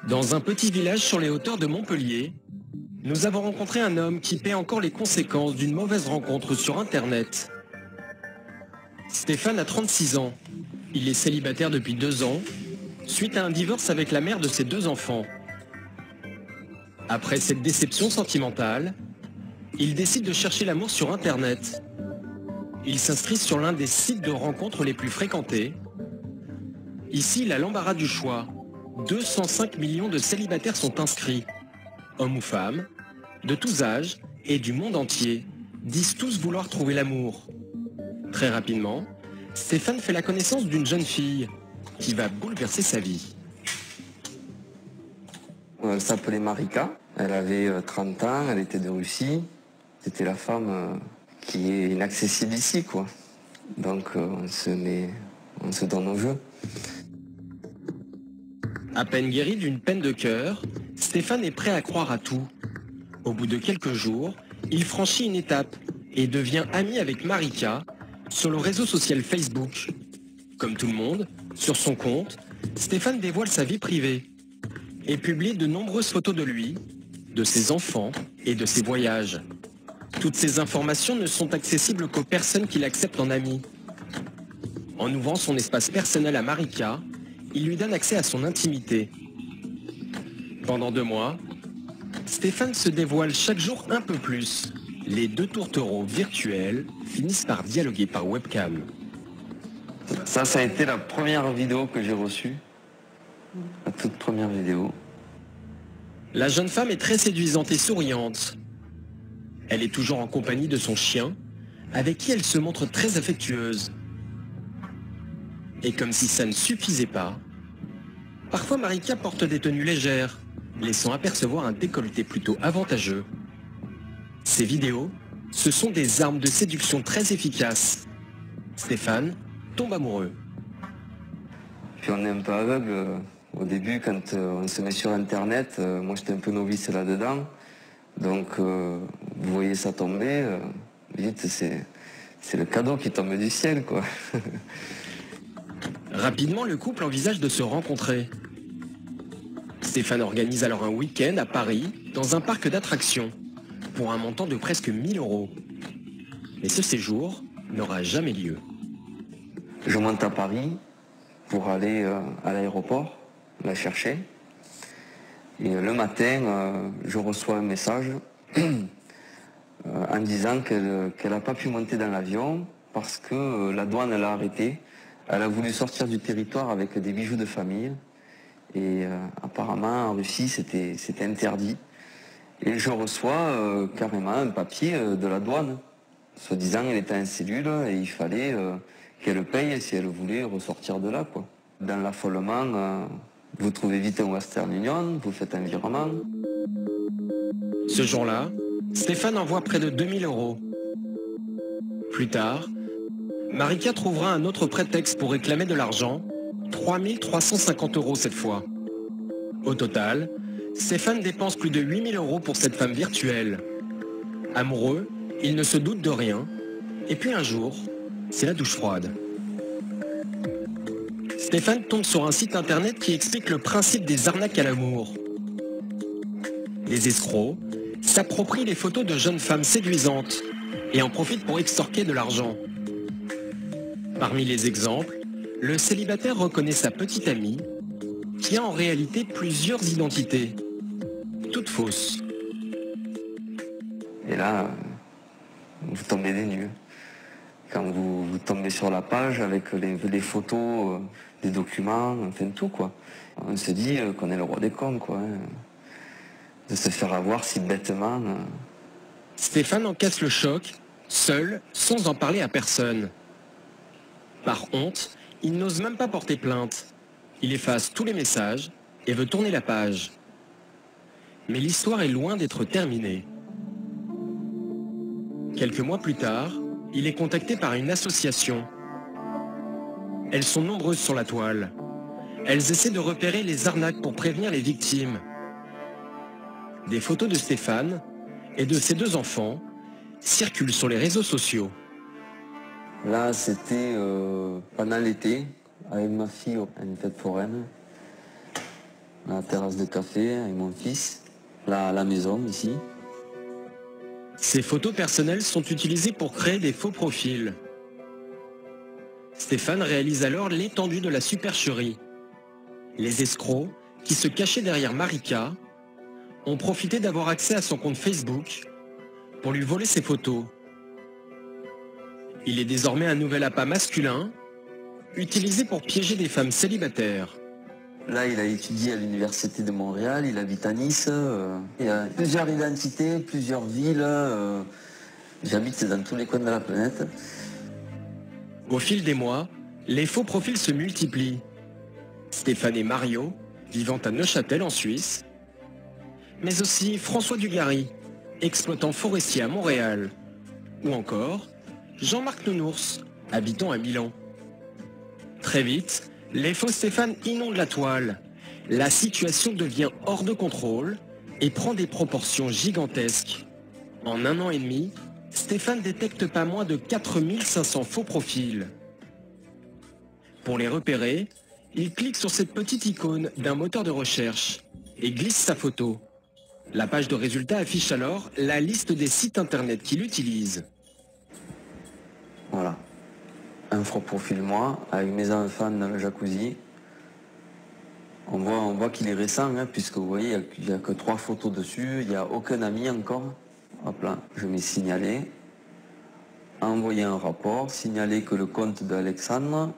Dans un petit village sur les hauteurs de Montpellier, nous avons rencontré un homme qui paie encore les conséquences d'une mauvaise rencontre sur Internet. Stéphane a 36 ans. Il est célibataire depuis 2 ans, suite à un divorce avec la mère de ses 2 enfants. Après cette déception sentimentale, il décide de chercher l'amour sur Internet. Il s'inscrit sur l'un des sites de rencontres les plus fréquentés. Ici, il a l'embarras du choix. 205 millions de célibataires sont inscrits. Hommes ou femmes, de tous âges et du monde entier, disent tous vouloir trouver l'amour. Très rapidement, Stéphane fait la connaissance d'une jeune fille qui va bouleverser sa vie. Elle s'appelait Marika, elle avait 30 ans, elle était de Russie. C'était la femme qui est inaccessible ici, quoi. Donc on se donne au jeu. À peine guéri d'une peine de cœur, Stéphane est prêt à croire à tout. Au bout de quelques jours, il franchit une étape et devient ami avec Marika sur le réseau social Facebook. Comme tout le monde, sur son compte, Stéphane dévoile sa vie privée et publie de nombreuses photos de lui, de ses enfants et de ses voyages. Toutes ces informations ne sont accessibles qu'aux personnes qui l'acceptent en ami. En ouvrant son espace personnel à Marika, il lui donne accès à son intimité. Pendant 2 mois, Stéphane se dévoile chaque jour un peu plus. Les 2 tourtereaux virtuels finissent par dialoguer par webcam. Ça a été la première vidéo que j'ai reçue. La toute première vidéo. La jeune femme est très séduisante et souriante. Elle est toujours en compagnie de son chien, avec qui elle se montre très affectueuse. Et comme si ça ne suffisait pas, parfois Marika porte des tenues légères, laissant apercevoir un décolleté plutôt avantageux. Ces vidéos, ce sont des armes de séduction très efficaces. Stéphane tombe amoureux. Puis on est un peu aveugle au début quand on se met sur Internet. Moi j'étais un peu novice là-dedans. Donc vous voyez ça tomber, vite c'est le cadeau qui tombe du ciel, quoi. Rapidement, le couple envisage de se rencontrer. Stéphane organise alors un week-end à Paris, dans un parc d'attractions, pour un montant de presque 1 000 €. Mais ce séjour n'aura jamais lieu. Je monte à Paris pour aller à l'aéroport, la chercher. Et le matin, je reçois un message en disant qu'elle n'a pas pu monter dans l'avion parce que la douane l'a arrêtée. Elle a voulu sortir du territoire avec des bijoux de famille. Et apparemment, en Russie, c'était interdit. Et je reçois carrément un papier de la douane. Soi-disant, elle était en cellule et il fallait qu'elle paye si elle voulait ressortir de là, quoi. Dans l'affolement, vous trouvez vite un Western Union, vous faites un virement. Ce jour-là, Stéphane envoie près de 2 000 €. Plus tard, Marika trouvera un autre prétexte pour réclamer de l'argent, 3 350 € cette fois. Au total, Stéphane dépense plus de 8 000 € pour cette femme virtuelle. Amoureux, il ne se doute de rien. Et puis un jour, c'est la douche froide. Stéphane tombe sur un site internet qui explique le principe des arnaques à l'amour. Les escrocs s'approprient les photos de jeunes femmes séduisantes et en profitent pour extorquer de l'argent. Parmi les exemples, le célibataire reconnaît sa petite amie qui a en réalité plusieurs identités, toutes fausses. Et là, vous tombez des nues. Quand vous tombez sur la page avec les photos, des documents, enfin tout, quoi. On se dit qu'on est le roi des cons, quoi. De se faire avoir si bêtement. Stéphane encaisse le choc, seul, sans en parler à personne. Par honte, il n'ose même pas porter plainte. Il efface tous les messages et veut tourner la page. Mais l'histoire est loin d'être terminée. Quelques mois plus tard, il est contacté par une association. Elles sont nombreuses sur la toile. Elles essaient de repérer les arnaques pour prévenir les victimes. Des photos de Stéphane et de ses 2 enfants circulent sur les réseaux sociaux. Là, c'était pendant l'été, avec ma fille à une fête foraine. à la terrasse de café avec mon fils, là à la maison ici. Ces photos personnelles sont utilisées pour créer des faux profils. Stéphane réalise alors l'étendue de la supercherie. Les escrocs, qui se cachaient derrière Marika, ont profité d'avoir accès à son compte Facebook pour lui voler ses photos. Il est désormais un nouvel appât masculin, utilisé pour piéger des femmes célibataires. Là, il a étudié à l'université de Montréal, il habite à Nice. Il y a plusieurs identités, plusieurs villes. J'habite dans tous les coins de la planète. Au fil des mois, les faux profils se multiplient. Stéphane et Mario, vivant à Neuchâtel en Suisse, mais aussi François Dugarry, exploitant forestier à Montréal, ou encore Jean-Marc Nounours, habitant à Milan. Très vite, les faux Stéphane inondent la toile. La situation devient hors de contrôle et prend des proportions gigantesques. En 1 an et demi, Stéphane détecte pas moins de 4500 faux profils. Pour les repérer, il clique sur cette petite icône d'un moteur de recherche et glisse sa photo. La page de résultats affiche alors la liste des sites internet qu'il utilise. Voilà. Un faux profil moi, avec mes enfants dans le jacuzzi. On voit qu'il est récent, hein, puisque vous voyez, il n'y a que 3 photos dessus, il n'y a aucun ami encore. Hop là, je mets signaler. Envoyer un rapport, signaler que le compte d'Alexandre.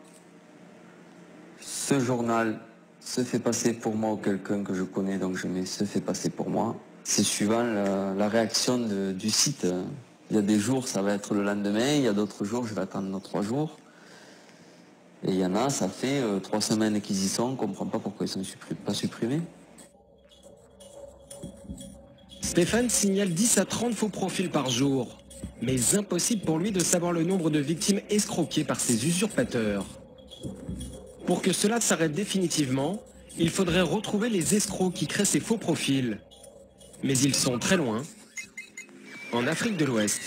Ce journal se fait passer pour moi ou quelqu'un que je connais, donc je mets se fait passer pour moi. C'est suivant la réaction du site. Il y a des jours, ça va être le lendemain, il y a d'autres jours, je vais attendre 3 jours. Et il y en a, ça fait 3 semaines qu'ils y sont, on ne comprend pas pourquoi ils ne sont pas supprimés. Stéphane signale 10 à 30 faux profils par jour, mais impossible pour lui de savoir le nombre de victimes escroquées par ces usurpateurs. Pour que cela s'arrête définitivement, il faudrait retrouver les escrocs qui créent ces faux profils. Mais ils sont très loin, en Afrique de l'Ouest.